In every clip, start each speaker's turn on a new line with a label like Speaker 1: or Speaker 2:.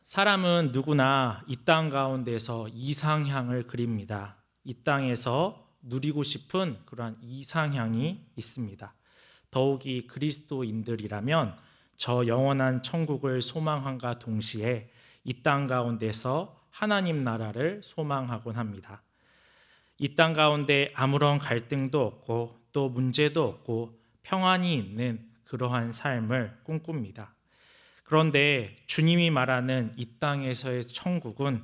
Speaker 1: 사람은 누구나 이 땅 가운데서 이상향을 그립니다. 이 땅에서 누리고 싶은 그러한 이상향이 있습니다. 더욱이 그리스도인들이라면 저 영원한 천국을 소망함과 동시에 이 땅 가운데서 하나님 나라를 소망하곤 합니다. 이 땅 가운데 아무런 갈등도 없고 또 문제도 없고 평안이 있는 그러한 삶을 꿈꿉니다. 그런데 주님이 말하는 이 땅에서의 천국은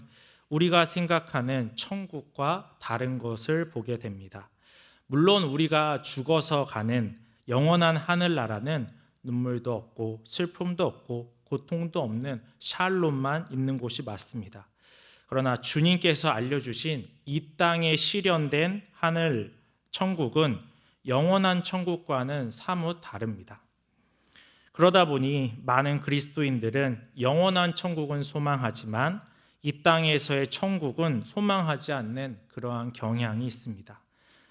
Speaker 1: 우리가 생각하는 천국과 다른 것을 보게 됩니다. 물론 우리가 죽어서 가는 영원한 하늘나라는 눈물도 없고 슬픔도 없고 고통도 없는 샬롬만 있는 곳이 맞습니다. 그러나 주님께서 알려주신 이 땅에 실현된 하늘 천국은 영원한 천국과는 사뭇 다릅니다. 그러다 보니 많은 그리스도인들은 영원한 천국은 소망하지만 이 땅에서의 천국은 소망하지 않는 그러한 경향이 있습니다.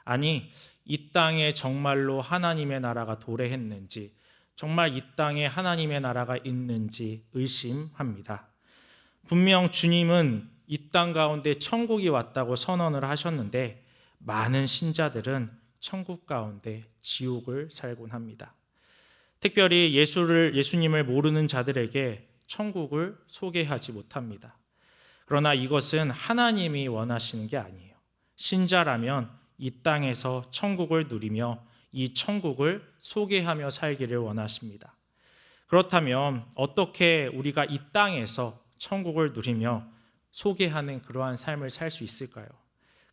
Speaker 1: 아니, 이 땅에 정말로 하나님의 나라가 도래했는지, 정말 이 땅에 하나님의 나라가 있는지 의심합니다. 분명 주님은 이 땅 가운데 천국이 왔다고 선언을 하셨는데 많은 신자들은 천국 가운데 지옥을 살곤 합니다. 특별히 예수님을 모르는 자들에게 천국을 소개하지 못합니다. 그러나 이것은 하나님이 원하시는 게 아니에요. 신자라면 이 땅에서 천국을 누리며 이 천국을 소개하며 살기를 원하십니다. 그렇다면 어떻게 우리가 이 땅에서 천국을 누리며 소개하는 그러한 삶을 살 수 있을까요?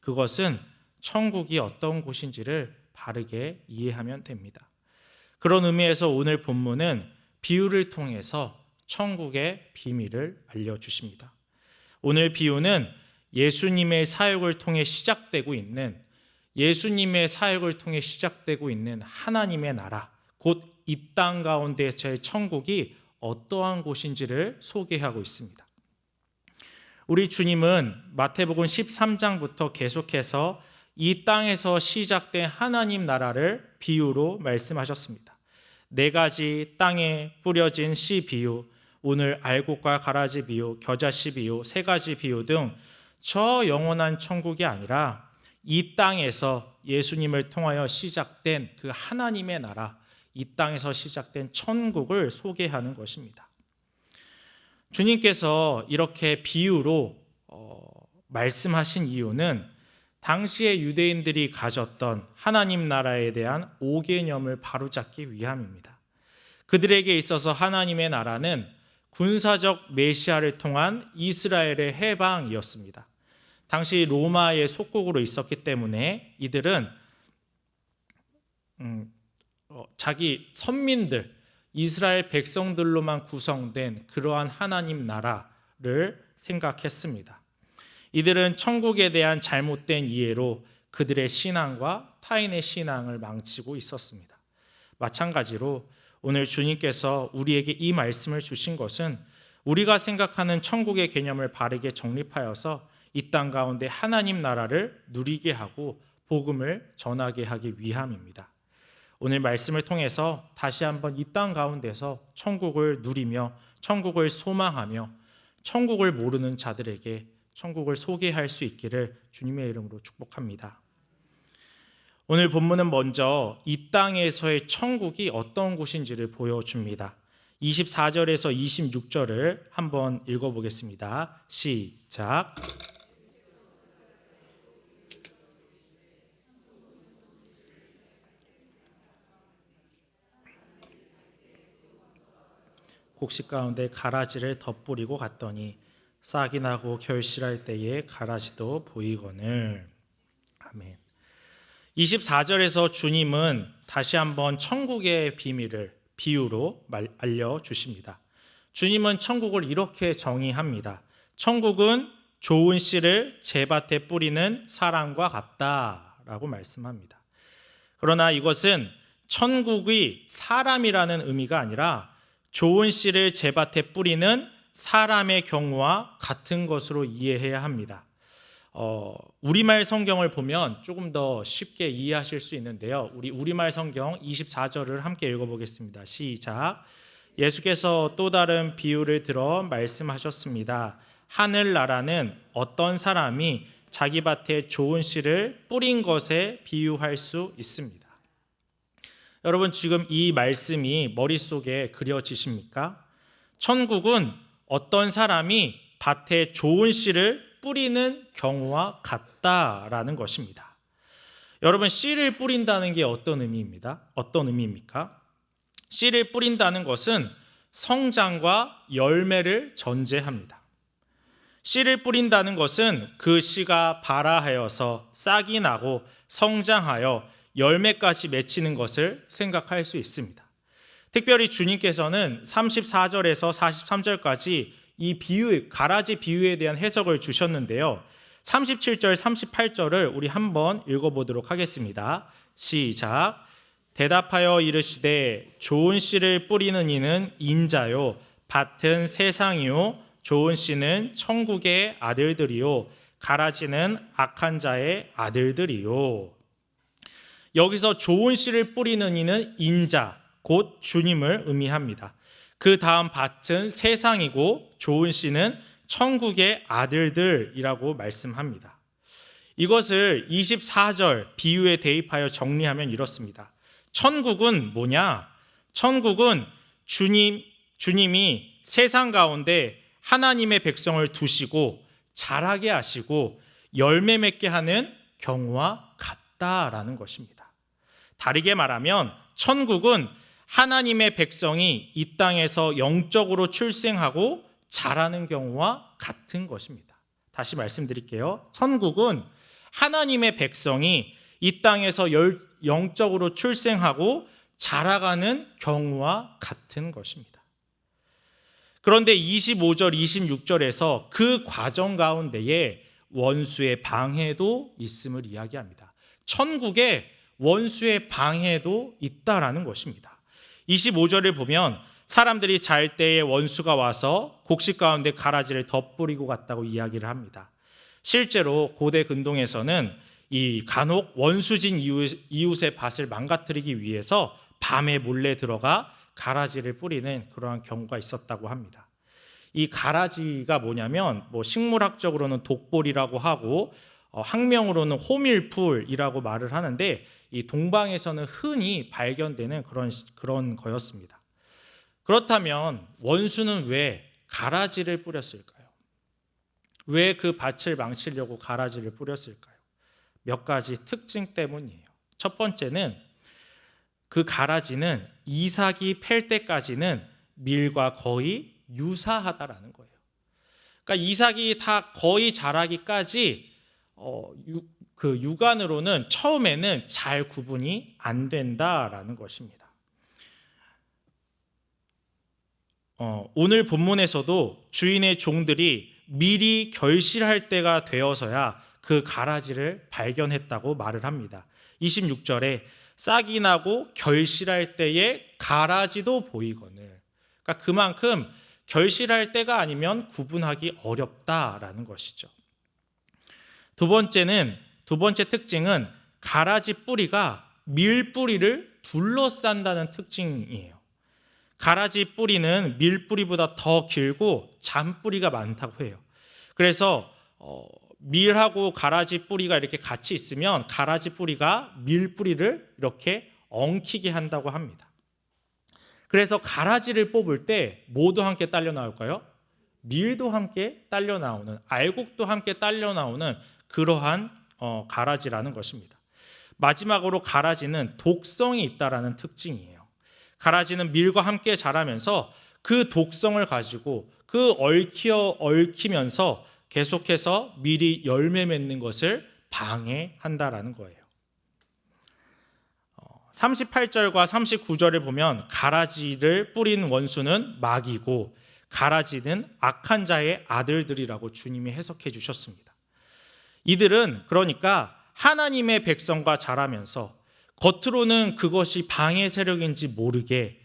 Speaker 1: 그것은 천국이 어떤 곳인지를 바르게 이해하면 됩니다. 그런 의미에서 오늘 본문은 비유를 통해서 천국의 비밀을 알려주십니다. 오늘 비유는 예수님의 사역을 통해 시작되고 있는 하나님의 나라, 곧 이 땅 가운데서의 천국이 어떠한 곳인지를 소개하고 있습니다. 우리 주님은 마태복음 13장부터 계속해서 이 땅에서 시작된 하나님 나라를 비유로 말씀하셨습니다. 4가지 땅에 뿌려진 씨 비유, 오늘 알곡과 가라지 비유, 겨자씨 비유, 3가지 비유 등 저 영원한 천국이 아니라 이 땅에서 예수님을 통하여 시작된 그 하나님의 나라, 이 땅에서 시작된 천국을 소개하는 것입니다. 주님께서 이렇게 비유로 말씀하신 이유는 당시의 유대인들이 가졌던 하나님 나라에 대한 오개념을 바로잡기 위함입니다. 그들에게 있어서 하나님의 나라는 군사적 메시아를 통한 이스라엘의 해방이었습니다. 당시 로마의 속국으로 있었기 때문에 이들은 자기 선민들, 이스라엘 백성들로만 구성된 그러한 하나님 나라를 생각했습니다. 이들은 천국에 대한 잘못된 이해로 그들의 신앙과 타인의 신앙을 망치고 있었습니다. 마찬가지로 오늘 주님께서 우리에게 이 말씀을 주신 것은 우리가 생각하는 천국의 개념을 바르게 정립하여서 이 땅 가운데 하나님 나라를 누리게 하고 복음을 전하게 하기 위함입니다. 오늘 말씀을 통해서 다시 한번 이 땅 가운데서 천국을 누리며 천국을 소망하며 천국을 모르는 자들에게 천국을 소개할 수 있기를 주님의 이름으로 축복합니다. 오늘 본문은 먼저 이 땅에서의 천국이 어떤 곳인지를 보여줍니다. 24절에서 26절을 한번 읽어보겠습니다. 시작. 곡식 가운데 가라지를 덧뿌리고 갔더니 싹이 나고 결실할 때에 가라지도 보이거늘. 아멘. 24절에서 주님은 다시 한번 천국의 비밀을 비유로 알려주십니다. 주님은 천국을 이렇게 정의합니다. 천국은 좋은 씨를 제밭에 뿌리는 사람과 같다라고 말씀합니다. 그러나 이것은 천국이 사람이라는 의미가 아니라 좋은 씨를 제밭에 뿌리는 사람의 경우와 같은 것으로 이해해야 합니다. 우리말 성경을 보면 조금 더 쉽게 이해하실 수 있는데요. 우리 우리말 성경 24절을 함께 읽어보겠습니다. 시작. 예수께서 또 다른 비유를 들어 말씀하셨습니다. 하늘나라는 어떤 사람이 자기 밭에 좋은 씨를 뿌린 것에 비유할 수 있습니다. 여러분, 지금 이 말씀이 머릿속에 그려지십니까? 천국은 어떤 사람이 밭에 좋은 씨를 뿌리는 경우와 같다라는 것입니다. 여러분, 씨를 뿌린다는 게 어떤 의미입니까? 씨를 뿌린다는 것은 성장과 열매를 전제합니다. 씨를 뿌린다는 것은 그 씨가 발아하여서 싹이 나고 성장하여 열매까지 맺히는 것을 생각할 수 있습니다. 특별히 주님께서는 34절에서 43절까지 이 비유, 가라지 비유에 대한 해석을 주셨는데요. 37절, 38절을 우리 한번 읽어보도록 하겠습니다. 시작. 대답하여 이르시되 좋은 씨를 뿌리는 이는 인자요 밭은 세상이요 좋은 씨는 천국의 아들들이요 가라지는 악한 자의 아들들이요. 여기서 좋은 씨를 뿌리는 이는 인자, 곧 주님을 의미합니다. 그 다음 밭은 세상이고 좋은 씨는 천국의 아들들이라고 말씀합니다. 이것을 24절 비유에 대입하여 정리하면 이렇습니다. 천국은 뭐냐? 천국은 주님이 세상 가운데 하나님의 백성을 두시고 자라게 하시고 열매 맺게 하는 경우와 같다라는 것입니다. 다르게 말하면 천국은 하나님의 백성이 이 땅에서 영적으로 출생하고 자라는 경우와 같은 것입니다. 다시 말씀드릴게요. 천국은 하나님의 백성이 이 땅에서 영적으로 출생하고 자라가는 경우와 같은 것입니다. 그런데 25절, 26절에서 그 과정 가운데에 원수의 방해도 있음을 이야기합니다. 천국에 원수의 방해도 있다라는 것입니다. 25절을 보면 사람들이 잘 때에 원수가 와서 곡식 가운데 가라지를 덧뿌리고 갔다고 이야기를 합니다. 실제로 고대 근동에서는 이 간혹 원수진 이웃의 밭을 망가뜨리기 위해서 밤에 몰래 들어가 가라지를 뿌리는 그러한 경우가 있었다고 합니다. 이 가라지가 뭐냐면 식물학적으로는 독볼이라고 하고 학명으로는 호밀풀이라고 말을 하는데 이 동방에서는 흔히 발견되는 그런 거였습니다. 그렇다면 원수는 왜 가라지를 뿌렸을까요? 왜 그 밭을 망치려고 가라지를 뿌렸을까요? 몇 가지 특징 때문이에요. 첫 번째는 그 가라지는 이삭이 팰 때까지는 밀과 거의 유사하다라는 거예요. 그러니까 이삭이 다 거의 자라기까지 그 육안으로는 처음에는 잘 구분이 안 된다라는 것입니다. 오늘 본문에서도 주인의 종들이 미리 결실할 때가 되어서야 그 가라지를 발견했다고 말을 합니다. 26절에 싹이 나고 결실할 때에 가라지도 보이거늘. 그러니까 그만큼 결실할 때가 아니면 구분하기 어렵다라는 것이죠. 두 번째 특징은 가라지 뿌리가 밀뿌리를 둘러싼다는 특징이에요. 가라지 뿌리는 밀뿌리보다 더 길고 잔뿌리가 많다고 해요. 그래서 밀하고 가라지 뿌리가 이렇게 같이 있으면 가라지 뿌리가 밀뿌리를 이렇게 엉키게 한다고 합니다. 그래서 가라지를 뽑을 때 뭐도 함께 딸려 나올까요? 밀도 함께 딸려 나오는, 알곡도 함께 딸려 나오는 그러한 가라지라는 것입니다. 마지막으로 가라지는 독성이 있다라는 특징이에요. 가라지는 밀과 함께 자라면서 그 독성을 가지고 얽히면서 계속해서 밀이 열매 맺는 것을 방해한다라는 거예요. 38절과 39절을 보면 가라지를 뿌린 원수는 마귀고 가라지는 악한 자의 아들들이라고 주님이 해석해 주셨습니다. 이들은 그러니까 하나님의 백성과 자라면서 겉으로는 그것이 방해 세력인지 모르게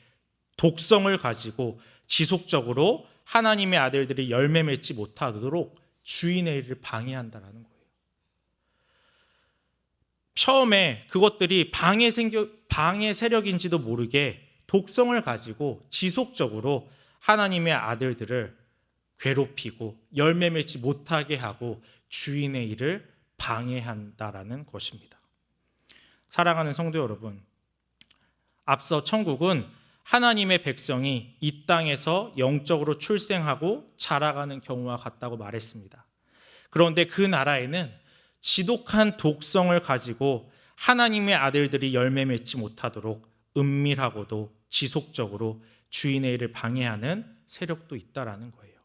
Speaker 1: 독성을 가지고 지속적으로 하나님의 아들들이 열매 맺지 못하도록 주인의 일을 방해한다는 거예요. 처음에 그것들이 방해 세력인지도 모르게 독성을 가지고 지속적으로 하나님의 아들들을 괴롭히고 열매 맺지 못하게 하고 주인의 일을 방해한다라는 것입니다. 사랑하는 성도 여러분, 앞서 천국은 하나님의 백성이 이 땅에서 영적으로 출생하고 자라가는 경우와 같다고 말했습니다. 그런데 그 나라에는 지독한 독성을 가지고 하나님의 아들들이 열매 맺지 못하도록 은밀하고도 지속적으로 주인의 일을 방해하는 세력도 있다라는 거예요.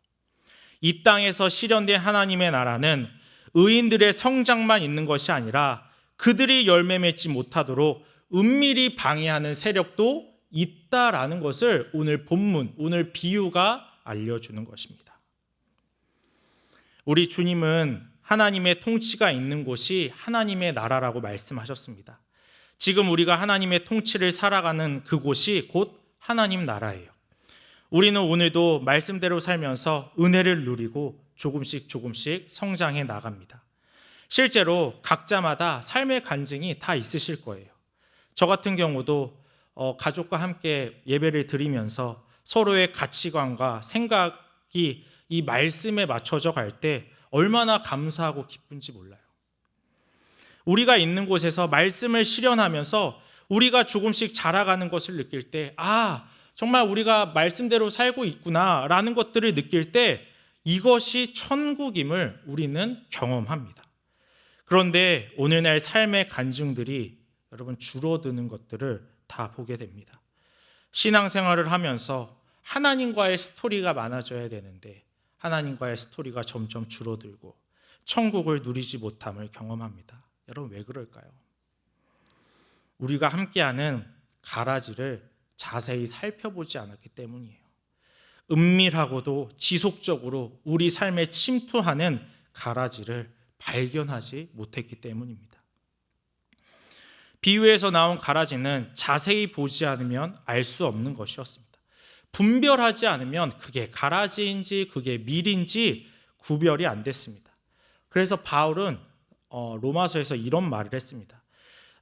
Speaker 1: 이 땅에서 실현된 하나님의 나라는 의인들의 성장만 있는 것이 아니라 그들이 열매 맺지 못하도록 은밀히 방해하는 세력도 있다라는 것을 오늘 본문, 오늘 비유가 알려주는 것입니다. 우리 주님은 하나님의 통치가 있는 곳이 하나님의 나라라고 말씀하셨습니다. 지금 우리가 하나님의 통치를 살아가는 그곳이 곧 하나님 나라예요. 우리는 오늘도 말씀대로 살면서 은혜를 누리고 조금씩 성장해 나갑니다. 실제로 각자마다 삶의 간증이 다 있으실 거예요. 저 같은 경우도 가족과 함께 예배를 드리면서 서로의 가치관과 생각이 이 말씀에 맞춰져 갈 때 얼마나 감사하고 기쁜지 몰라요. 우리가 있는 곳에서 말씀을 실현하면서 우리가 조금씩 자라가는 것을 느낄 때, 정말 우리가 말씀대로 살고 있구나라는 것들을 느낄 때 이것이 천국임을 우리는 경험합니다. 그런데 오늘날 삶의 간증들이 여러분 줄어드는 것들을 다 보게 됩니다. 신앙생활을 하면서 하나님과의 스토리가 많아져야 되는데 하나님과의 스토리가 점점 줄어들고 천국을 누리지 못함을 경험합니다. 여러분 왜 그럴까요? 우리가 함께하는 가라지를 자세히 살펴보지 않았기 때문이에요. 은밀하고도 지속적으로 우리 삶에 침투하는 가라지를 발견하지 못했기 때문입니다. 비유에서 나온 가라지는 자세히 보지 않으면 알 수 없는 것이었습니다. 분별하지 않으면 그게 가라지인지 그게 밀인지 구별이 안 됐습니다. 그래서 바울은 로마서에서 이런 말을 했습니다.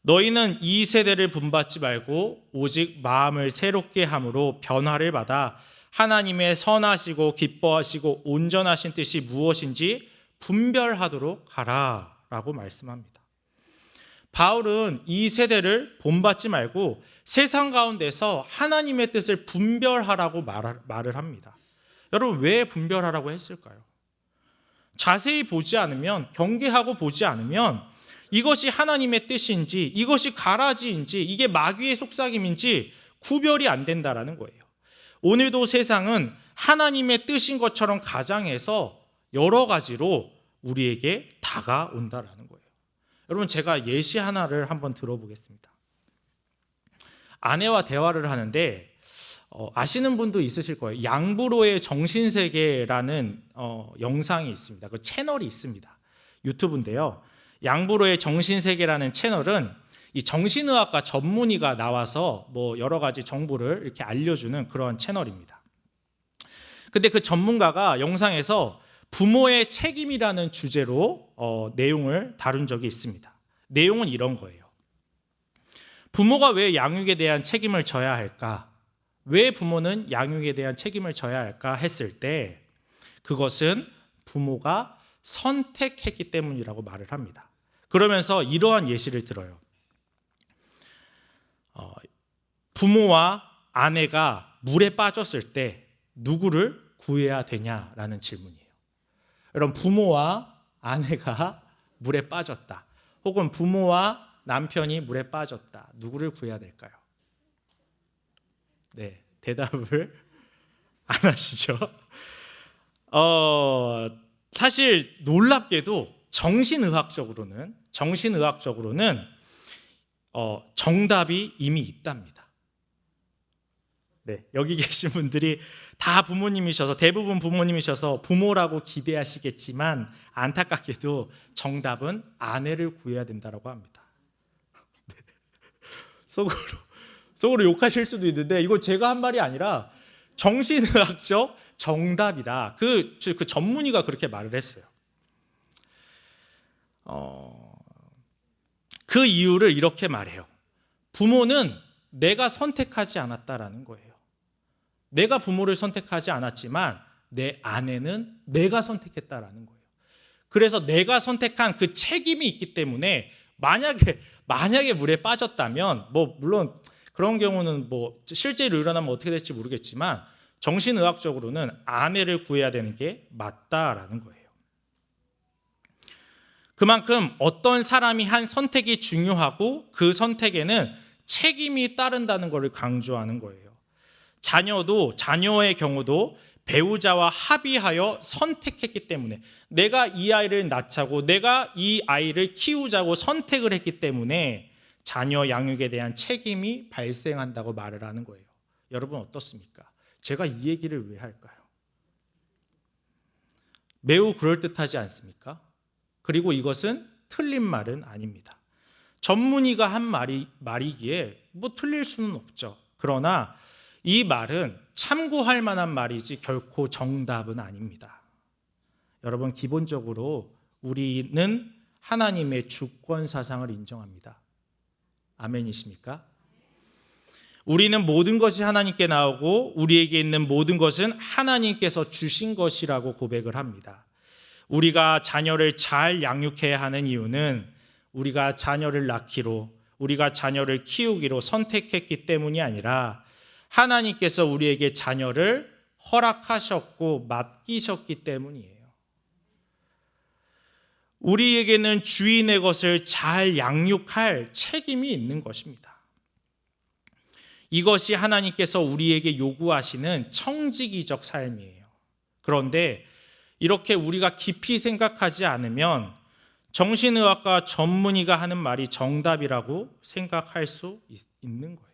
Speaker 1: 너희는 이 세대를 본받지 말고 오직 마음을 새롭게 함으로 변화를 받아 하나님의 선하시고 기뻐하시고 온전하신 뜻이 무엇인지 분별하도록 하라라고 말씀합니다. 바울은 이 세대를 본받지 말고 세상 가운데서 하나님의 뜻을 분별하라고 말을 합니다. 여러분 왜 분별하라고 했을까요? 자세히 보지 않으면, 경계하고 보지 않으면 이것이 하나님의 뜻인지 이것이 가라지인지 이게 마귀의 속삭임인지 구별이 안 된다라는 거예요. 오늘도 세상은 하나님의 뜻인 것처럼 가장해서 여러 가지로 우리에게 다가온다라는 거예요. 여러분 제가 예시 하나를 한번 들어보겠습니다. 아내와 대화를 하는데 아시는 분도 있으실 거예요. 양부로의 정신세계라는 영상이 있습니다. 그 채널이 있습니다. 유튜브인데요. 양부로의 정신세계라는 채널은 이 정신의학과 전문의가 나와서 뭐 여러 가지 정보를 이렇게 알려주는 그런 채널입니다. 근데 그 전문가가 영상에서 부모의 책임이라는 주제로 내용을 다룬 적이 있습니다. 내용은 이런 거예요. 부모가 왜 양육에 대한 책임을 져야 할까? 왜 부모는 양육에 대한 책임을 져야 할까 했을 때 그것은 부모가 선택했기 때문이라고 말을 합니다. 그러면서 이러한 예시를 들어요. 부모와 아내가 물에 빠졌을 때 누구를 구해야 되냐라는 질문이에요. 여러분 부모와 아내가 물에 빠졌다. 혹은 부모와 남편이 물에 빠졌다. 누구를 구해야 될까요? 네, 대답을 안 하시죠? 사실 놀랍게도 정신의학적으로는 정답이 이미 있답니다. 네, 여기 계신 분들이 다 부모님이셔서 대부분 부모님이셔서 부모라고 기대하시겠지만 안타깝게도 정답은 아내를 구해야 된다고 합니다. 네. 속으로 욕하실 수도 있는데 이거 제가 한 말이 아니라 정신의학적 정답이다. 그 전문의가 그렇게 말을 했어요. 그 이유를 이렇게 말해요. 부모는 내가 선택하지 않았다라는 거예요. 내가 부모를 선택하지 않았지만 내 아내는 내가 선택했다라는 거예요. 그래서 내가 선택한 그 책임이 있기 때문에 만약에 물에 빠졌다면 물론 그런 경우는 실제로 일어나면 어떻게 될지 모르겠지만 정신의학적으로는 아내를 구해야 되는 게 맞다라는 거예요. 그만큼 어떤 사람이 한 선택이 중요하고 그 선택에는 책임이 따른다는 것을 강조하는 거예요. 자녀의 경우도 배우자와 합의하여 선택했기 때문에 내가 이 아이를 낳자고 내가 이 아이를 키우자고 선택을 했기 때문에 자녀 양육에 대한 책임이 발생한다고 말을 하는 거예요. 여러분 어떻습니까? 제가 이 얘기를 왜 할까요? 매우 그럴듯하지 않습니까? 그리고 이것은 틀린 말은 아닙니다. 전문의가 한 말이기에 틀릴 수는 없죠. 그러나 이 말은 참고할 만한 말이지 결코 정답은 아닙니다. 여러분 기본적으로 우리는 하나님의 주권 사상을 인정합니다. 아멘이십니까? 우리는 모든 것이 하나님께 나오고 우리에게 있는 모든 것은 하나님께서 주신 것이라고 고백을 합니다. 우리가 자녀를 잘 양육해야 하는 이유는 우리가 자녀를 낳기로, 우리가 자녀를 키우기로 선택했기 때문이 아니라 하나님께서 우리에게 자녀를 허락하셨고 맡기셨기 때문이에요. 우리에게는 주인의 것을 잘 양육할 책임이 있는 것입니다. 이것이 하나님께서 우리에게 요구하시는 청지기적 삶이에요. 그런데 이렇게 우리가 깊이 생각하지 않으면 정신의학과 전문의가 하는 말이 정답이라고 생각할 수 있는 거예요.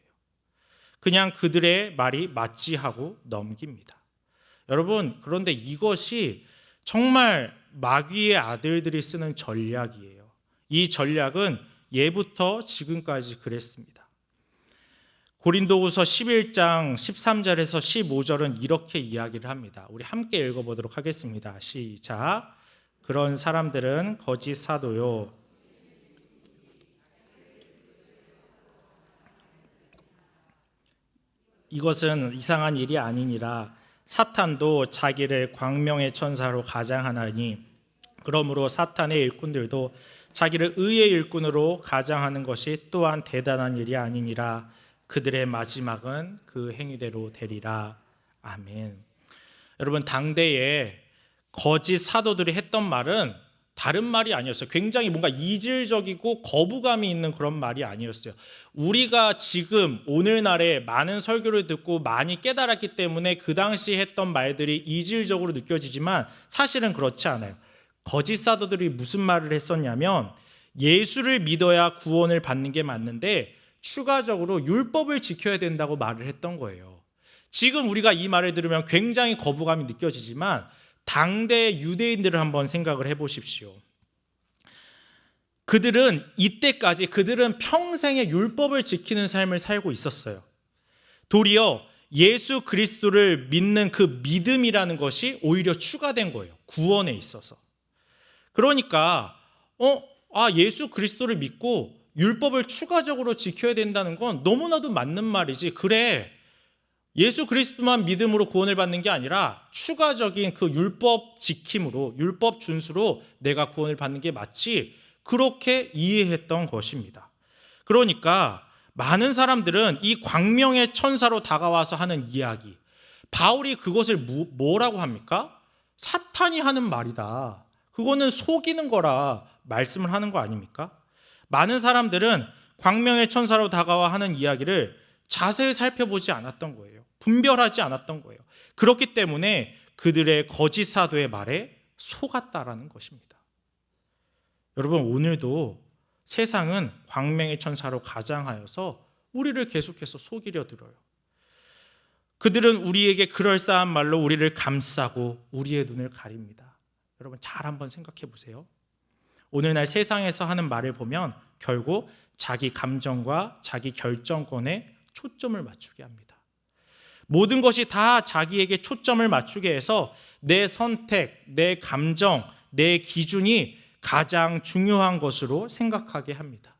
Speaker 1: 그냥 그들의 말이 맞지 하고 넘깁니다. 여러분, 그런데 이것이 정말 마귀의 아들들이 쓰는 전략이에요. 이 전략은 예부터 지금까지 그랬습니다. 고린도후서 11장 13절에서 15절은 이렇게 이야기를 합니다. 우리 함께 읽어보도록 하겠습니다. 시작. 그런 사람들은 거짓 사도요, 이것은 이상한 일이 아니니라. 사탄도 자기를 광명의 천사로 가장하나니 그러므로 사탄의 일꾼들도 자기를 의의 일꾼으로 가장하는 것이 또한 대단한 일이 아니니라. 그들의 마지막은 그 행위대로 되리라. 아멘. 여러분, 당대에 거짓 사도들이 했던 말은 다른 말이 아니었어요. 굉장히 뭔가 이질적이고 거부감이 있는 그런 말이 아니었어요. 우리가 지금 오늘날에 많은 설교를 듣고 많이 깨달았기 때문에 그 당시 했던 말들이 이질적으로 느껴지지만 사실은 그렇지 않아요. 거짓 사도들이 무슨 말을 했었냐면 예수를 믿어야 구원을 받는 게 맞는데 추가적으로 율법을 지켜야 된다고 말을 했던 거예요. 지금 우리가 이 말을 들으면 굉장히 거부감이 느껴지지만 당대 유대인들을 한번 생각을 해보십시오. 그들은 평생의 율법을 지키는 삶을 살고 있었어요. 도리어 예수 그리스도를 믿는 그 믿음이라는 것이 오히려 추가된 거예요. 구원에 있어서. 그러니까 예수 그리스도를 믿고 율법을 추가적으로 지켜야 된다는 건 너무나도 맞는 말이지. 그래, 예수 그리스도만 믿음으로 구원을 받는 게 아니라 추가적인 그 율법 지킴으로, 율법 준수로 내가 구원을 받는 게 맞지, 그렇게 이해했던 것입니다. 그러니까 많은 사람들은 이 광명의 천사로 다가와서 하는 이야기, 바울이 그것을 뭐라고 합니까? 사탄이 하는 말이다. 그거는 속이는 거라 말씀을 하는 거 아닙니까? 많은 사람들은 광명의 천사로 다가와 하는 이야기를 자세히 살펴보지 않았던 거예요. 분별하지 않았던 거예요. 그렇기 때문에 그들의 거짓 사도의 말에 속았다라는 것입니다. 여러분, 오늘도 세상은 광명의 천사로 가장하여서 우리를 계속해서 속이려 들어요. 그들은 우리에게 그럴싸한 말로 우리를 감싸고 우리의 눈을 가립니다. 여러분, 잘 한번 생각해 보세요. 오늘날 세상에서 하는 말을 보면 결국 자기 감정과 자기 결정권에 초점을 맞추게 합니다. 모든 것이 다 자기에게 초점을 맞추게 해서 내 선택, 내 감정, 내 기준이 가장 중요한 것으로 생각하게 합니다.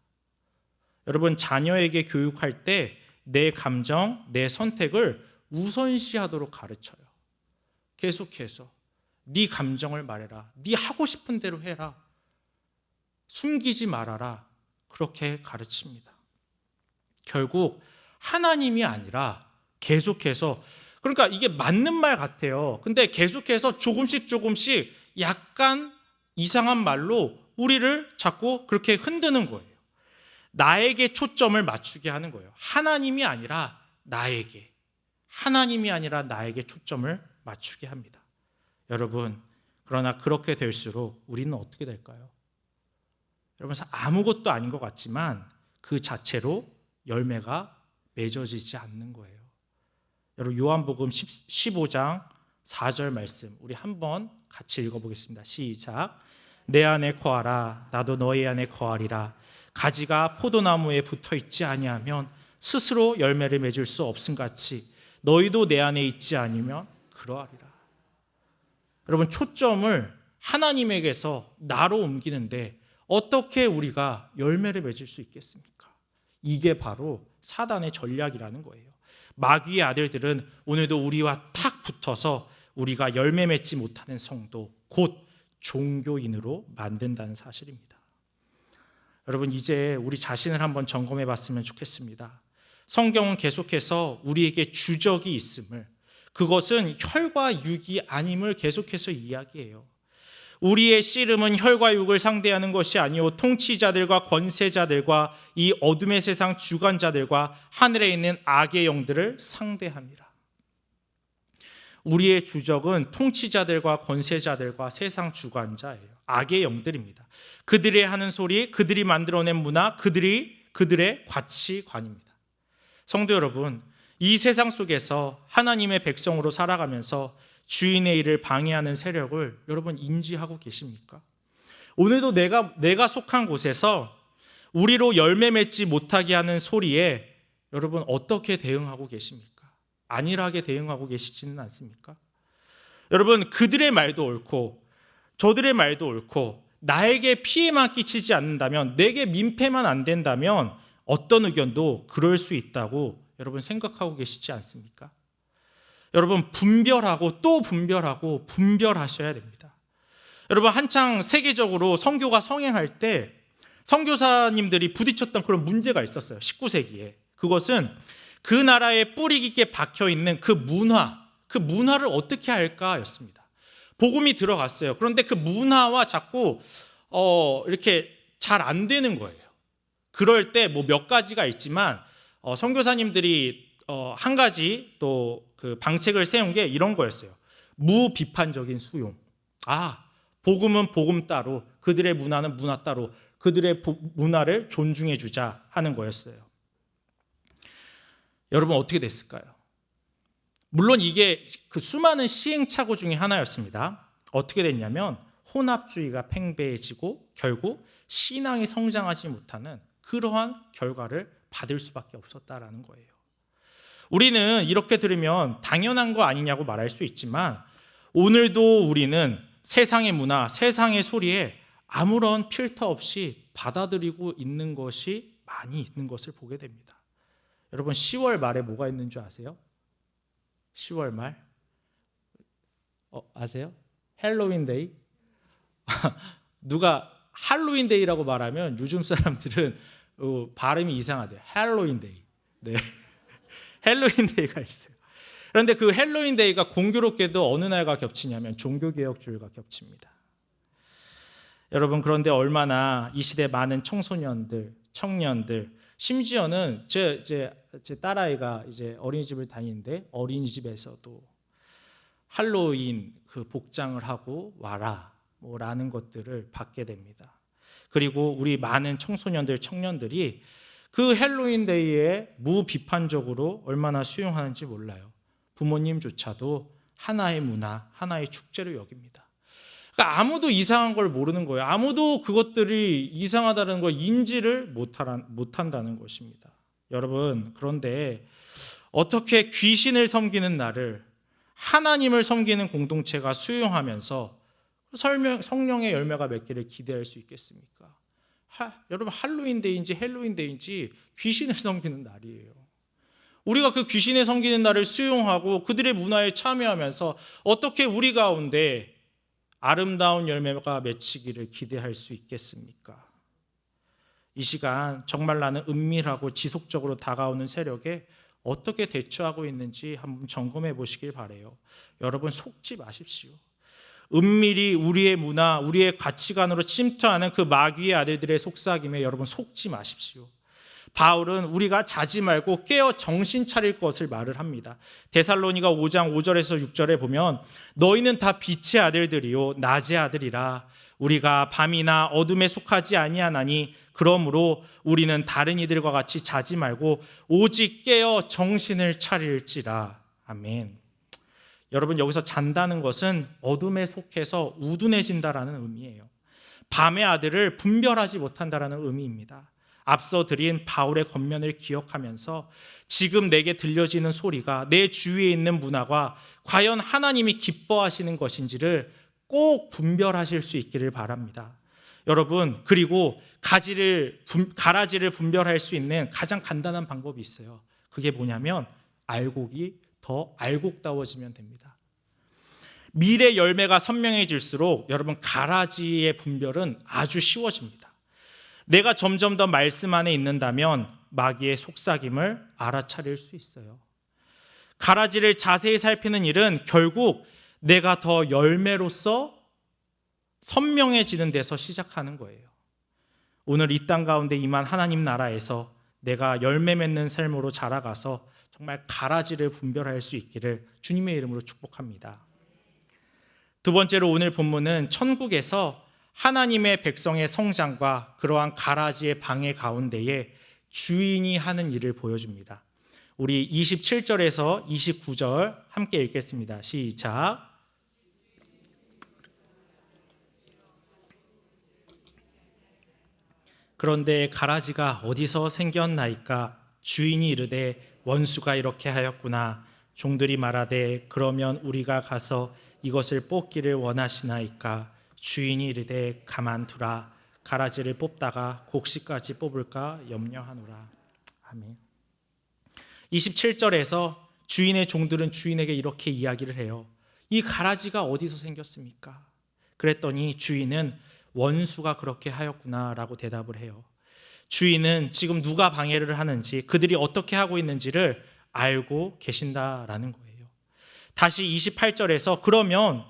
Speaker 1: 여러분, 자녀에게 교육할 때 내 감정, 내 선택을 우선시하도록 가르쳐요. 계속해서 네 감정을 말해라. 네 하고 싶은 대로 해라. 숨기지 말아라. 그렇게 가르칩니다. 결국 하나님이 아니라 계속해서, 그러니까 이게 맞는 말 같아요. 근데 계속해서 조금씩 약간 이상한 말로 우리를 자꾸 그렇게 흔드는 거예요. 나에게 초점을 맞추게 하는 거예요. 하나님이 아니라 나에게. 하나님이 아니라 나에게 초점을 맞추게 합니다. 여러분, 그러나 그렇게 될수록 우리는 어떻게 될까요? 여러분, 아무것도 아닌 것 같지만 그 자체로 열매가 맺어지지 않는 거예요. 여러분, 요한복음 15장 4절 말씀 우리 한번 같이 읽어보겠습니다. 시작. 내 안에 거하라. 나도 너희 안에 거하리라. 가지가 포도나무에 붙어있지 아니하면 스스로 열매를 맺을 수 없음같이 너희도 내 안에 있지 않으면 그러하리라. 여러분, 초점을 하나님에게서 나로 옮기는데 어떻게 우리가 열매를 맺을 수 있겠습니까? 이게 바로 사단의 전략이라는 거예요. 마귀의 아들들은 오늘도 우리와 탁 붙어서 우리가 열매 맺지 못하는 성도, 곧 종교인으로 만든다는 사실입니다. 여러분, 이제 우리 자신을 한번 점검해 봤으면 좋겠습니다. 성경은 계속해서 우리에게 주적이 있음을, 그것은 혈과 육이 아님을 계속해서 이야기해요. 우리의 씨름은 혈과 육을 상대하는 것이 아니요 통치자들과 권세자들과 이 어둠의 세상 주관자들과 하늘에 있는 악의 영들을 상대합니다. 우리의 주적은 통치자들과 권세자들과 세상 주관자예요. 악의 영들입니다. 그들이 하는 소리, 그들이 만들어낸 문화, 그들의 가치관입니다. 성도 여러분, 이 세상 속에서 하나님의 백성으로 살아가면서 주인의 일을 방해하는 세력을 여러분 인지하고 계십니까? 오늘도 내가 속한 곳에서 우리로 열매 맺지 못하게 하는 소리에 여러분 어떻게 대응하고 계십니까? 안일하게 대응하고 계시지는 않습니까? 여러분, 그들의 말도 옳고 저들의 말도 옳고 나에게 피해만 끼치지 않는다면, 내게 민폐만 안 된다면 어떤 의견도 그럴 수 있다고 여러분 생각하고 계시지 않습니까? 여러분, 분별하고 또 분별하고 분별하셔야 됩니다. 여러분, 한창 세계적으로 선교가 성행할 때 선교사님들이 부딪혔던 그런 문제가 있었어요. 19세기에. 그것은 그 나라에 뿌리 깊게 박혀있는 그 문화를 어떻게 할까였습니다. 복음이 들어갔어요. 그런데 그 문화와 자꾸 이렇게 잘 안 되는 거예요. 그럴 때 뭐 몇 가지가 있지만 선교사님들이 한 가지 또 그 방책을 세운 게 이런 거였어요. 무비판적인 수용. 복음은 복음 따로, 그들의 문화는 문화 따로, 그들의 문화를 존중해 주자 하는 거였어요. 여러분, 어떻게 됐을까요? 물론 이게 그 수많은 시행착오 중에 하나였습니다. 어떻게 됐냐면 혼합주의가 팽배해지고 결국 신앙이 성장하지 못하는 그러한 결과를 받을 수밖에 없었다라는 거예요. 우리는 이렇게 들으면 당연한 거 아니냐고 말할 수 있지만 오늘도 우리는 세상의 문화, 세상의 소리에 아무런 필터 없이 받아들이고 있는 것이 많이 있는 것을 보게 됩니다. 여러분, 10월 말에 뭐가 있는 줄 아세요? 10월 말? 아세요? 헬로윈데이? 누가 할로윈데이라고 말하면 요즘 사람들은 발음이 이상하대요. 헬로윈데이. 네. 헬로윈데이가 있어요. 그런데 그 헬로윈데이가 공교롭게도 어느 날과 겹치냐면 종교개혁주의가 겹칩니다. 여러분, 그런데 얼마나 이 시대 많은 청소년들, 청년들, 심지어는 제 딸아이가 이제 어린이집을 다니는데 어린이집에서도 할로윈 그 복장을 하고 와라 뭐라는 것들을 받게 됩니다. 그리고 우리 많은 청소년들, 청년들이 그 헬로윈데이에 무비판적으로 얼마나 수용하는지 몰라요. 부모님조차도 하나의 문화, 하나의 축제로 여깁니다. 그러니까 아무도 이상한 걸 모르는 거예요. 아무도 그것들이 이상하다는 걸 인지를 못한다는 것입니다. 여러분, 그런데 어떻게 귀신을 섬기는 나를 하나님을 섬기는 공동체가 수용하면서 성령의 열매가 맺기를 기대할 수 있겠습니까? 여러분, 할로윈데이인지 헬로윈데이인지 귀신을 섬기는 날이에요. 우리가 그 귀신에 섬기는 날을 수용하고 그들의 문화에 참여하면서 어떻게 우리 가운데 아름다운 열매가 맺히기를 기대할 수 있겠습니까? 이 시간 정말 나는 은밀하고 지속적으로 다가오는 세력에 어떻게 대처하고 있는지 한번 점검해 보시길 바라요. 여러분 속지 마십시오. 은밀히 우리의 문화, 우리의 가치관으로 침투하는 그 마귀의 아들들의 속삭임에 여러분 속지 마십시오. 바울은 우리가 자지 말고 깨어 정신 차릴 것을 말을 합니다. 데살로니가 5장 5절에서 6절에 보면 너희는 다 빛의 아들들이요 낮의 아들이라. 우리가 밤이나 어둠에 속하지 아니하나니 그러므로 우리는 다른 이들과 같이 자지 말고 오직 깨어 정신을 차릴지라. 아멘. 여러분 여기서 잔다는 것은 어둠에 속해서 우둔해진다라는 의미예요. 밤의 아들을 분별하지 못한다라는 의미입니다. 앞서 드린 바울의 겉면을 기억하면서 지금 내게 들려지는 소리가 내 주위에 있는 문화가 과연 하나님이 기뻐하시는 것인지를 꼭 분별하실 수 있기를 바랍니다. 여러분 그리고 가라지를 분별할 수 있는 가장 간단한 방법이 있어요. 그게 뭐냐면 알곡이 더 알곡다워지면 됩니다. 밀의 열매가 선명해질수록 여러분 가라지의 분별은 아주 쉬워집니다. 내가 점점 더 말씀 안에 있는다면 마귀의 속삭임을 알아차릴 수 있어요. 가라지를 자세히 살피는 일은 결국 내가 더 열매로서 선명해지는 데서 시작하는 거예요. 오늘 이 땅 가운데 임한 하나님 나라에서 내가 열매 맺는 삶으로 자라가서 정말 가라지를 분별할 수 있기를 주님의 이름으로 축복합니다. 두 번째로 오늘 본문은 천국에서 하나님의 백성의 성장과 그러한 가라지의 방해 가운데에 주인이 하는 일을 보여줍니다. 우리 27절에서 29절 함께 읽겠습니다. 시작. 그런데 가라지가 어디서 생겼나이까? 주인이 이르되 원수가 이렇게 하였구나. 종들이 말하되 그러면 우리가 가서 이것을 뽑기를 원하시나이까? 주인이 이르되 가만두라. 가라지를 뽑다가 곡식까지 뽑을까 염려하노라. 아멘. 27절에서 주인의 종들은 주인에게 이렇게 이야기를 해요. 이 가라지가 어디서 생겼습니까? 그랬더니 주인은 원수가 그렇게 하였구나 라고 대답을 해요. 주인은 지금 누가 방해를 하는지 그들이 어떻게 하고 있는지를 알고 계신다라는 거예요. 다시 28절에서 그러면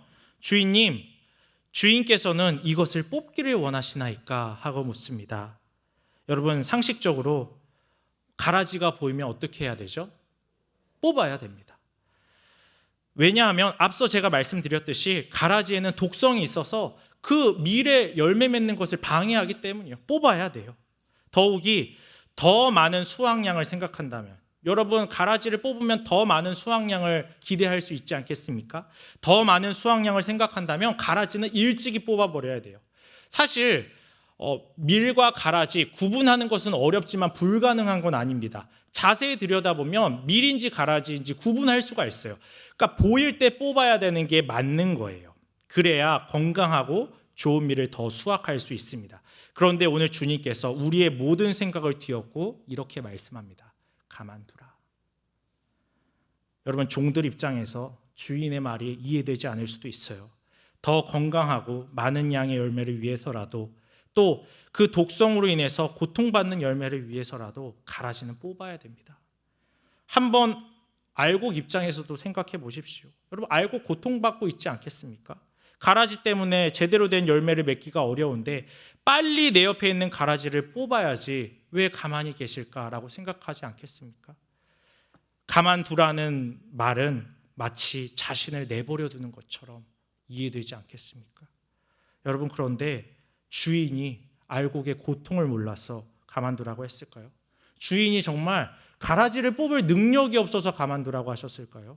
Speaker 1: 주인께서는 이것을 뽑기를 원하시나이까 하고 묻습니다. 여러분 상식적으로 가라지가 보이면 어떻게 해야 되죠? 뽑아야 됩니다. 왜냐하면 앞서 제가 말씀드렸듯이 가라지에는 독성이 있어서 그 밀에 열매 맺는 것을 방해하기 때문이에요. 뽑아야 돼요. 더욱이 더 많은 수확량을 생각한다면 여러분 가라지를 뽑으면 더 많은 수확량을 기대할 수 있지 않겠습니까? 더 많은 수확량을 생각한다면 가라지는 일찍이 뽑아버려야 돼요. 사실 밀과 가라지 구분하는 것은 어렵지만 불가능한 건 아닙니다. 자세히 들여다보면 밀인지 가라지인지 구분할 수가 있어요. 그러니까 보일 때 뽑아야 되는 게 맞는 거예요. 그래야 건강하고 좋은 밀을 더 수확할 수 있습니다. 그런데 오늘 주님께서 우리의 모든 생각을 뒤엎고 이렇게 말씀합니다. 가만두라. 여러분 종들 입장에서 주인의 말이 이해되지 않을 수도 있어요. 더 건강하고 많은 양의 열매를 위해서라도 또 그 독성으로 인해서 고통받는 열매를 위해서라도 가라지는 뽑아야 됩니다. 한번 알곡 입장에서도 생각해 보십시오. 여러분 알곡 고통받고 있지 않겠습니까? 가라지 때문에 제대로 된 열매를 맺기가 어려운데 빨리 내 옆에 있는 가라지를 뽑아야지 왜 가만히 계실까라고 생각하지 않겠습니까? 가만두라는 말은 마치 자신을 내버려 두는 것처럼 이해되지 않겠습니까? 여러분 그런데 주인이 알곡의 고통을 몰라서 가만두라고 했을까요? 주인이 정말 가라지를 뽑을 능력이 없어서 가만두라고 하셨을까요?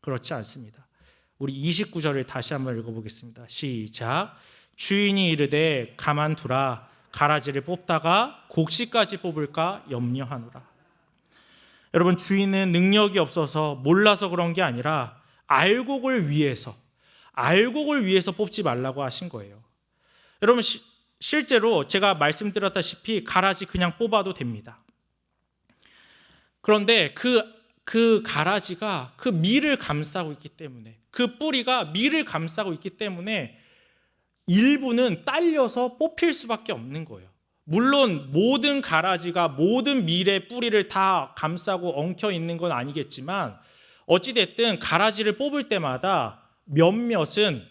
Speaker 1: 그렇지 않습니다. 우리 29절을 다시 한번 읽어보겠습니다. 시작. 주인이 이르되 가만두라. 가라지를 뽑다가 곡식까지 뽑을까 염려하노라. 여러분 주인은 능력이 없어서 몰라서 그런 게 아니라 알곡을 위해서 뽑지 말라고 하신 거예요. 여러분 실제로 제가 말씀드렸다시피 가라지 그냥 뽑아도 됩니다. 그런데 그 가라지가 그 밀을 감싸고 있기 때문에, 그 뿌리가 밀을 감싸고 있기 때문에 일부는 딸려서 뽑힐 수밖에 없는 거예요. 물론 모든 가라지가 모든 밀의 뿌리를 다 감싸고 엉켜 있는 건 아니겠지만 어찌됐든 가라지를 뽑을 때마다 몇몇은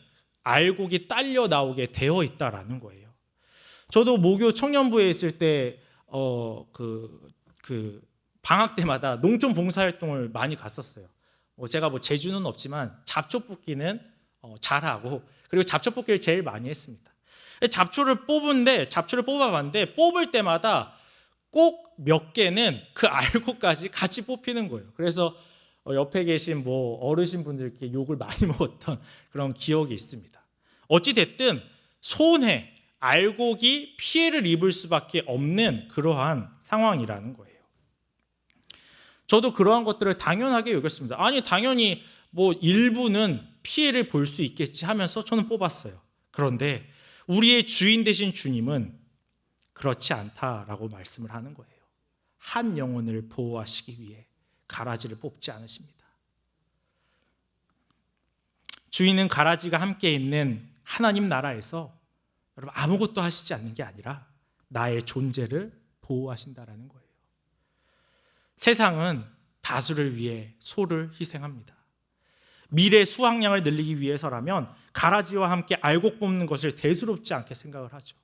Speaker 1: 알곡이 딸려 나오게 되어 있다라는 거예요. 저도 모교 청년부에 있을 때 방학 때마다 농촌 봉사활동을 많이 갔었어요. 제가 재주는 없지만 잡초 뽑기는 잘하고, 그리고 잡초 뽑기를 제일 많이 했습니다. 잡초를 뽑아봤는데 뽑을 때마다 꼭 몇 개는 그 알곡까지 같이 뽑히는 거예요. 그래서 옆에 계신 어르신분들께 욕을 많이 먹었던 그런 기억이 있습니다. 어찌됐든 손해, 알곡이 피해를 입을 수밖에 없는 그러한 상황이라는 거예요. 저도 그러한 것들을 당연하게 여겼습니다. 아니, 당연히 일부는 피해를 볼 수 있겠지 하면서 저는 뽑았어요. 그런데 우리의 주인 되신 주님은 그렇지 않다라고 말씀을 하는 거예요. 한 영혼을 보호하시기 위해 가라지를 뽑지 않으십니다. 주인은 가라지가 함께 있는 하나님 나라에서 여러분 아무것도 하시지 않는 게 아니라 나의 존재를 보호하신다라는 거예요. 세상은 다수를 위해 소를 희생합니다. 밀의 수확량을 늘리기 위해서라면 가라지와 함께 알곡 뽑는 것을 대수롭지 않게 생각을 하죠.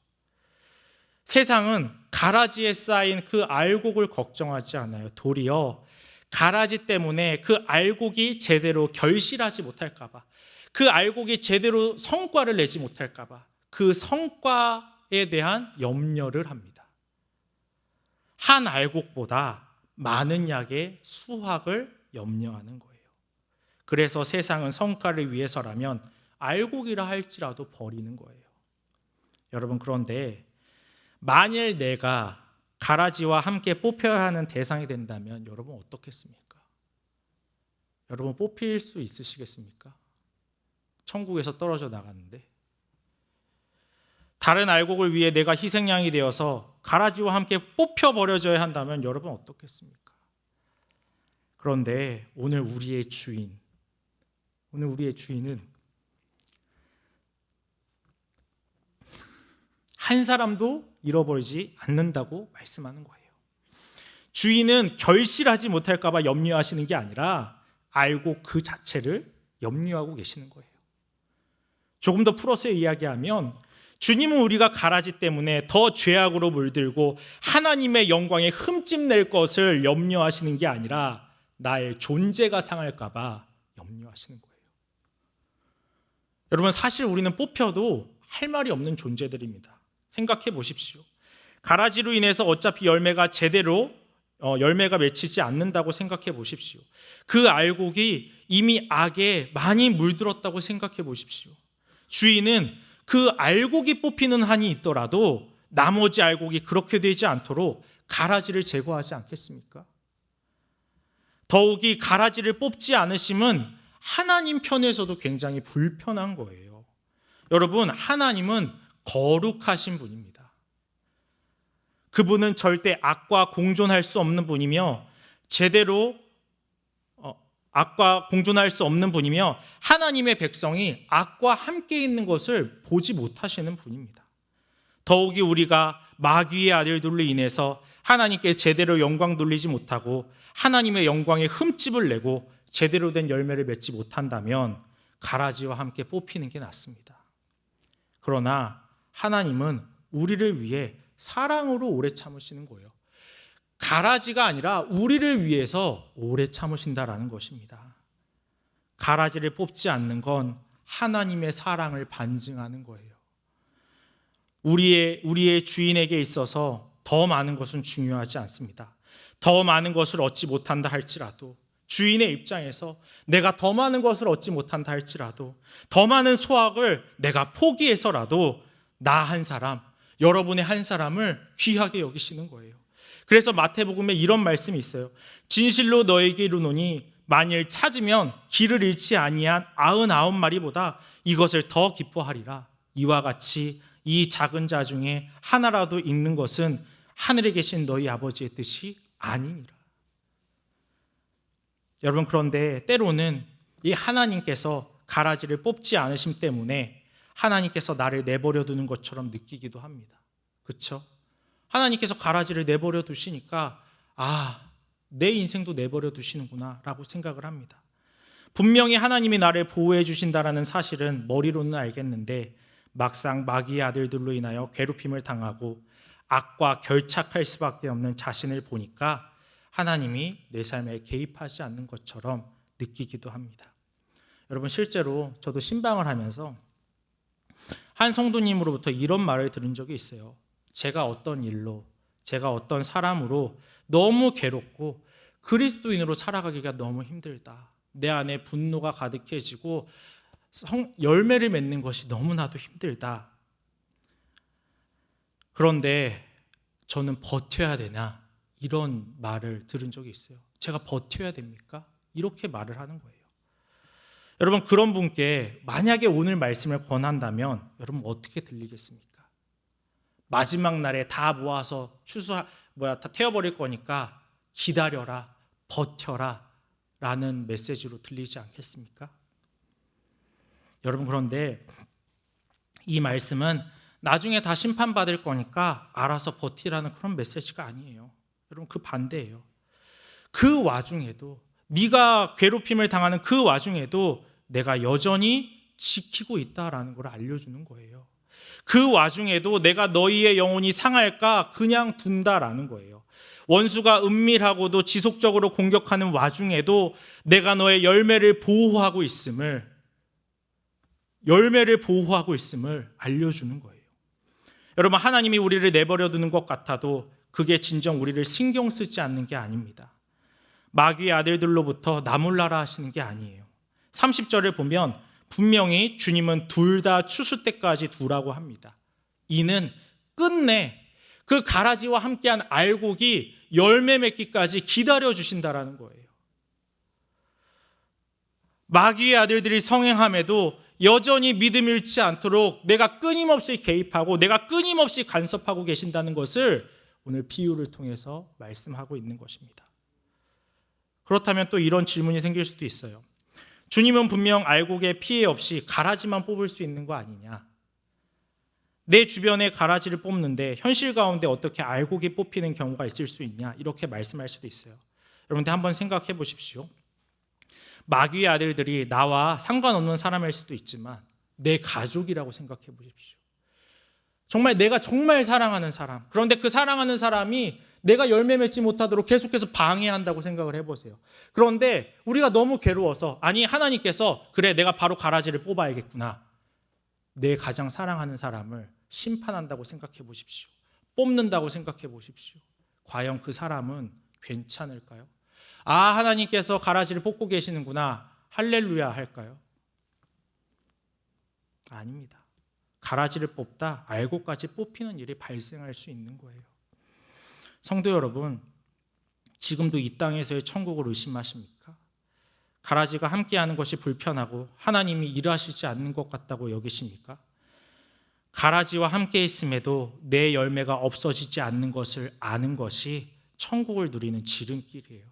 Speaker 1: 세상은 가라지에 쌓인 그 알곡을 걱정하지 않아요. 도리어 가라지 때문에 그 알곡이 제대로 결실하지 못할까 봐, 그 알곡이 제대로 성과를 내지 못할까 봐 그 성과에 대한 염려를 합니다. 한 알곡보다 많은 약의 수확을 염려하는 거예요. 그래서 세상은 성과를 위해서라면 알곡이라 할지라도 버리는 거예요. 여러분, 그런데 만일 내가 가라지와 함께 뽑혀야 하는 대상이 된다면 여러분 어떻겠습니까? 여러분 뽑힐 수 있으시겠습니까? 천국에서 떨어져 나갔는데 다른 알곡을 위해 내가 희생양이 되어서 가라지와 함께 뽑혀버려져야 한다면 여러분 어떻겠습니까? 그런데 오늘 우리의 주인은 한 사람도 잃어버리지 않는다고 말씀하는 거예요. 주인은 결실하지 못할까 봐 염려하시는 게 아니라 알곡 그 자체를 염려하고 계시는 거예요. 조금 더 풀어서 이야기하면 주님은 우리가 가라지 때문에 더 죄악으로 물들고 하나님의 영광에 흠집 낼 것을 염려하시는 게 아니라 나의 존재가 상할까 봐 염려하시는 거예요. 여러분, 사실 우리는 뽑혀도 할 말이 없는 존재들입니다. 생각해 보십시오. 가라지로 인해서 어차피 열매가 맺히지 않는다고 생각해 보십시오. 그 알곡이 이미 악에 많이 물들었다고 생각해 보십시오. 주인은 그 알곡이 뽑히는 한이 있더라도 나머지 알곡이 그렇게 되지 않도록 가라지를 제거하지 않겠습니까? 더욱이 가라지를 뽑지 않으심은 하나님 편에서도 굉장히 불편한 거예요. 여러분, 하나님은 거룩하신 분입니다. 그분은 절대 악과 공존할 수 없는 분이며 악과 공존할 수 없는 분이며 하나님의 백성이 악과 함께 있는 것을 보지 못하시는 분입니다. 더욱이 우리가 마귀의 아들들로 인해서 하나님께 제대로 영광 돌리지 못하고 하나님의 영광에 흠집을 내고 제대로 된 열매를 맺지 못한다면 가라지와 함께 뽑히는 게 낫습니다. 그러나 하나님은 우리를 위해 사랑으로 오래 참으시는 거예요. 가라지가 아니라 우리를 위해서 오래 참으신다라는 것입니다. 가라지를 뽑지 않는 건 하나님의 사랑을 반증하는 거예요. 우리의 주인에게 있어서 더 많은 것은 중요하지 않습니다. 더 많은 것을 얻지 못한다 할지라도, 주인의 입장에서 내가 더 많은 것을 얻지 못한다 할지라도, 더 많은 소확을 내가 포기해서라도 나 한 사람, 여러분의 한 사람을 귀하게 여기시는 거예요. 그래서 마태복음에 이런 말씀이 있어요. 진실로 너에게 이르노니 만일 찾으면 길을 잃지 아니한 99마리보다 이것을 더 기뻐하리라. 이와 같이 이 작은 자 중에 하나라도 잃는 것은 하늘에 계신 너희 아버지의 뜻이 아니니라. 여러분, 그런데 때로는 이 하나님께서 가라지를 뽑지 않으심 때문에 하나님께서 나를 내버려 두는 것처럼 느끼기도 합니다. 그렇죠? 하나님께서 가라지를 내버려 두시니까 내 인생도 내버려 두시는구나 라고 생각을 합니다. 분명히 하나님이 나를 보호해 주신다라는 사실은 머리로는 알겠는데 막상 마귀의 아들들로 인하여 괴롭힘을 당하고 악과 결착할 수밖에 없는 자신을 보니까 하나님이 내 삶에 개입하지 않는 것처럼 느끼기도 합니다. 여러분, 실제로 저도 신방을 하면서 한 성도님으로부터 이런 말을 들은 적이 있어요. 제가 어떤 일로, 제가 어떤 사람으로 너무 괴롭고 그리스도인으로 살아가기가 너무 힘들다. 내 안에 분노가 가득해지고 열매를 맺는 것이 너무나도 힘들다. 그런데 저는 버텨야 되나? 이런 말을 들은 적이 있어요. 제가 버텨야 됩니까? 이렇게 말을 하는 거예요. 여러분, 그런 분께 만약에 오늘 말씀을 권한다면 여러분 어떻게 들리겠습니까? 마지막 날에 다 모아서 다 태워버릴 거니까 기다려라, 버텨라 라는 메시지로 들리지 않겠습니까? 여러분, 그런데 이 말씀은 나중에 다 심판받을 거니까 알아서 버티라는 그런 메시지가 아니에요. 여러분, 그 반대예요. 그 와중에도, 네가 괴롭힘을 당하는 그 와중에도 내가 여전히 지키고 있다라는 걸 알려주는 거예요. 그 와중에도 내가 너희의 영혼이 상할까 그냥 둔다라는 거예요. 원수가 은밀하고도 지속적으로 공격하는 와중에도 내가 너의 열매를 보호하고 있음을 알려주는 거예요. 여러분, 하나님이 우리를 내버려 두는 것 같아도 그게 진정 우리를 신경 쓰지 않는 게 아닙니다. 마귀의 아들들로부터 나몰라라 하시는 게 아니에요. 30절을 보면 분명히 주님은 둘 다 추수 때까지 두라고 합니다. 이는 끝내 그 가라지와 함께한 알곡이 열매 맺기까지 기다려 주신다라는 거예요. 마귀의 아들들이 성행함에도 여전히 믿음 잃지 않도록 내가 끊임없이 개입하고 내가 끊임없이 간섭하고 계신다는 것을 오늘 비유를 통해서 말씀하고 있는 것입니다. 그렇다면 또 이런 질문이 생길 수도 있어요. 주님은 분명 알곡에 피해 없이 가라지만 뽑을 수 있는 거 아니냐? 내 주변에 가라지를 뽑는데 현실 가운데 어떻게 알곡이 뽑히는 경우가 있을 수 있냐? 이렇게 말씀할 수도 있어요. 여러분들 한번 생각해 보십시오. 마귀의 아들들이 나와 상관없는 사람일 수도 있지만 내 가족이라고 생각해 보십시오. 정말 내가 정말 사랑하는 사람, 그런데 그 사랑하는 사람이 내가 열매 맺지 못하도록 계속해서 방해한다고 생각을 해보세요. 그런데 우리가 너무 괴로워서 하나님께서 그래 내가 바로 가라지를 뽑아야겠구나. 내 가장 사랑하는 사람을 심판한다고 생각해 보십시오. 뽑는다고 생각해 보십시오. 과연 그 사람은 괜찮을까요? 하나님께서 가라지를 뽑고 계시는구나. 할렐루야 할까요? 아닙니다. 가라지를 뽑다 알곡까지 뽑히는 일이 발생할 수 있는 거예요. 성도 여러분, 지금도 이 땅에서의 천국을 의심하십니까? 가라지가 함께하는 것이 불편하고 하나님이 일하시지 않는 것 같다고 여기십니까? 가라지와 함께 있음에도 내 열매가 없어지지 않는 것을 아는 것이 천국을 누리는 지름길이에요.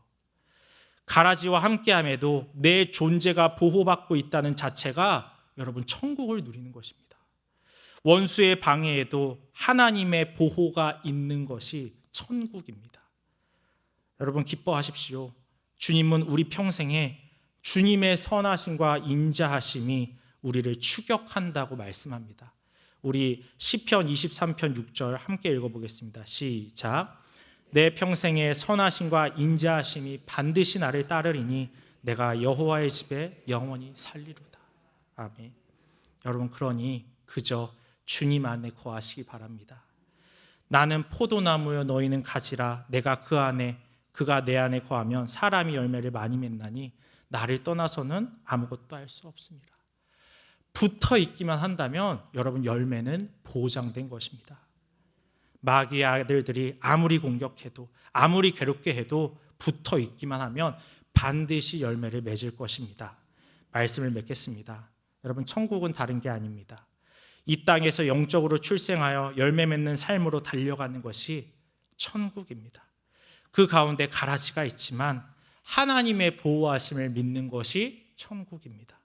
Speaker 1: 가라지와 함께함에도 내 존재가 보호받고 있다는 자체가 여러분 천국을 누리는 것입니다. 원수의 방해에도 하나님의 보호가 있는 것이 천국입니다. 여러분 기뻐하십시오. 주님은 우리 평생에 주님의 선하심과 인자하심이 우리를 추격한다고 말씀합니다. 우리 시편 23편 6절 함께 읽어보겠습니다. 시작. 내 평생에 선하심과 인자하심이 반드시 나를 따르리니 내가 여호와의 집에 영원히 살리로다. 아멘. 여러분, 그러니 그저 주님 안에 거하시기 바랍니다. 나는 포도나무여 너희는 가지라. 내가 그가 내 안에 거하면 사람이 열매를 많이 맺나니 나를 떠나서는 아무것도 할 수 없습니다. 붙어 있기만 한다면 여러분 열매는 보장된 것입니다. 마귀의 아들들이 아무리 공격해도 아무리 괴롭게 해도 붙어 있기만 하면 반드시 열매를 맺을 것입니다. 말씀을 맺겠습니다. 여러분, 천국은 다른 게 아닙니다. 이 땅에서 영적으로 출생하여 열매 맺는 삶으로 달려가는 것이 천국입니다. 그 가운데 가라지가 있지만 하나님의 보호하심을 믿는 것이 천국입니다.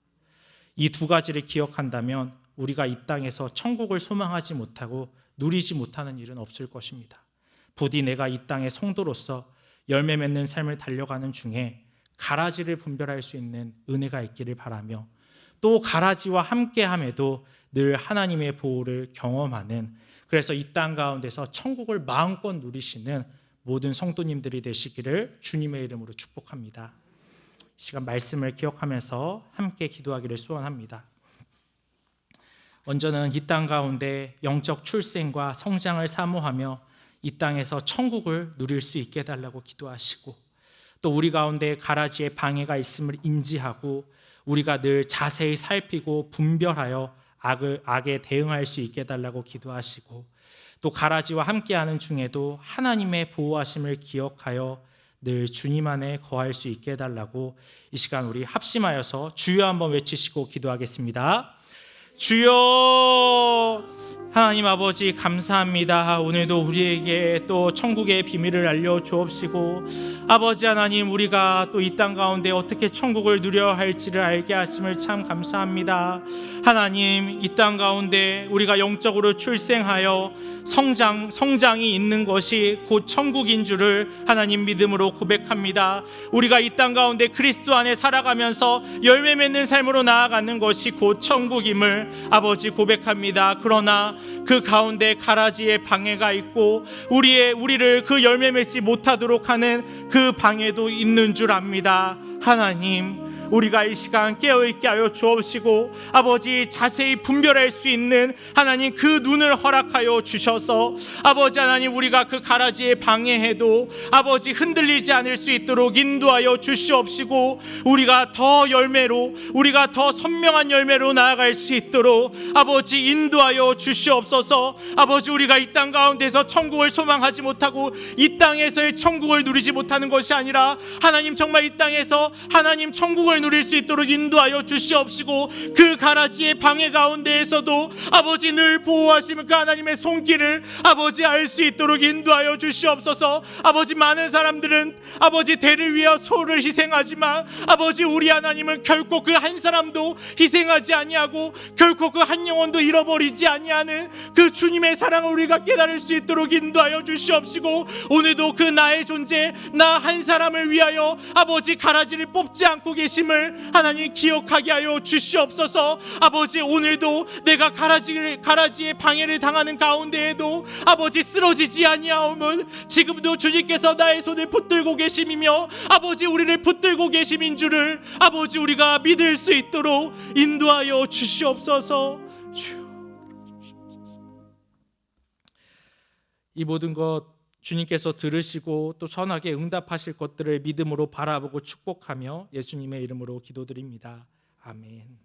Speaker 1: 이 두 가지를 기억한다면 우리가 이 땅에서 천국을 소망하지 못하고 누리지 못하는 일은 없을 것입니다. 부디 내가 이 땅의 성도로서 열매 맺는 삶을 달려가는 중에 가라지를 분별할 수 있는 은혜가 있기를 바라며, 또 가라지와 함께함에도 늘 하나님의 보호를 경험하는, 그래서 이 땅 가운데서 천국을 마음껏 누리시는 모든 성도님들이 되시기를 주님의 이름으로 축복합니다. 이 시간 말씀을 기억하면서 함께 기도하기를 소원합니다. 먼저는 이 땅 가운데 영적 출생과 성장을 사모하며 이 땅에서 천국을 누릴 수 있게 해달라고 기도하시고, 또 우리 가운데 가라지의 방해가 있음을 인지하고 우리가 늘 자세히 살피고 분별하여 악에 대응할 수 있게 해달라고 기도하시고, 또 가라지와 함께하는 중에도 하나님의 보호하심을 기억하여 늘 주님 안에 거할 수 있게 해달라고 이 시간 우리 합심하여서 주여 한번 외치시고 기도하겠습니다. 주여, 하나님 아버지 감사합니다. 오늘도 우리에게 또 천국의 비밀을 알려주옵시고, 아버지 하나님, 우리가 또 이 땅 가운데 어떻게 천국을 누려야 할지를 알게 하심을 참 감사합니다. 하나님, 이 땅 가운데 우리가 영적으로 출생하여 성장이 있는 것이 곧 천국인 줄을 하나님 믿음으로 고백합니다. 우리가 이 땅 가운데 그리스도 안에 살아가면서 열매 맺는 삶으로 나아가는 것이 곧 천국임을 아버지 고백합니다. 그러나 그 가운데 가라지의 방해가 있고 우리를 그 열매 맺지 못하도록 하는 그 방해도 있는 줄 압니다. 하나님, 우리가 이 시간 깨어있게 하여 주옵시고 아버지 자세히 분별할 수 있는 하나님 그 눈을 허락하여 주셔서 아버지 하나님, 우리가 그 가라지에 방해해도 아버지 흔들리지 않을 수 있도록 인도하여 주시옵시고, 우리가 더 열매로, 우리가 더 선명한 열매로 나아갈 수 있도록 아버지 인도하여 주시옵소서. 아버지, 우리가 이 땅 가운데서 천국을 소망하지 못하고 이 땅에서의 천국을 누리지 못하는 것이 아니라 하나님 정말 이 땅에서 하나님 천국을 누릴 수 있도록 인도하여 주시옵시고, 그 가라지의 방해 가운데에서도 아버지 늘 보호하시는 그 하나님의 손길을 아버지 알 수 있도록 인도하여 주시옵소서. 아버지, 많은 사람들은 아버지 대를 위하여 소를 희생하지만 아버지 우리 하나님은 결코 그 한 사람도 희생하지 아니하고 결코 그 한 영혼도 잃어버리지 아니하는 그 주님의 사랑을 우리가 깨달을 수 있도록 인도하여 주시옵시고, 오늘도 그 나의 존재, 나 한 사람을 위하여 아버지 가라지를 뽑지 않고 계심을 하나님 기억하게 하여 주시옵소서. 아버지, 오늘도 내가 가라지의 방해를 당하는 가운데에도 아버지 쓰러지지 아니하오면 지금도 주님께서 나의 손을 붙들고 계심이며 아버지 우리를 붙들고 계심인 줄을 아버지 우리가 믿을 수 있도록 인도하여 주시옵소서. 이 모든 것 주님께서 들으시고 또 선하게 응답하실 것들을 믿음으로 바라보고 축복하며 예수님의 이름으로 기도드립니다. 아멘.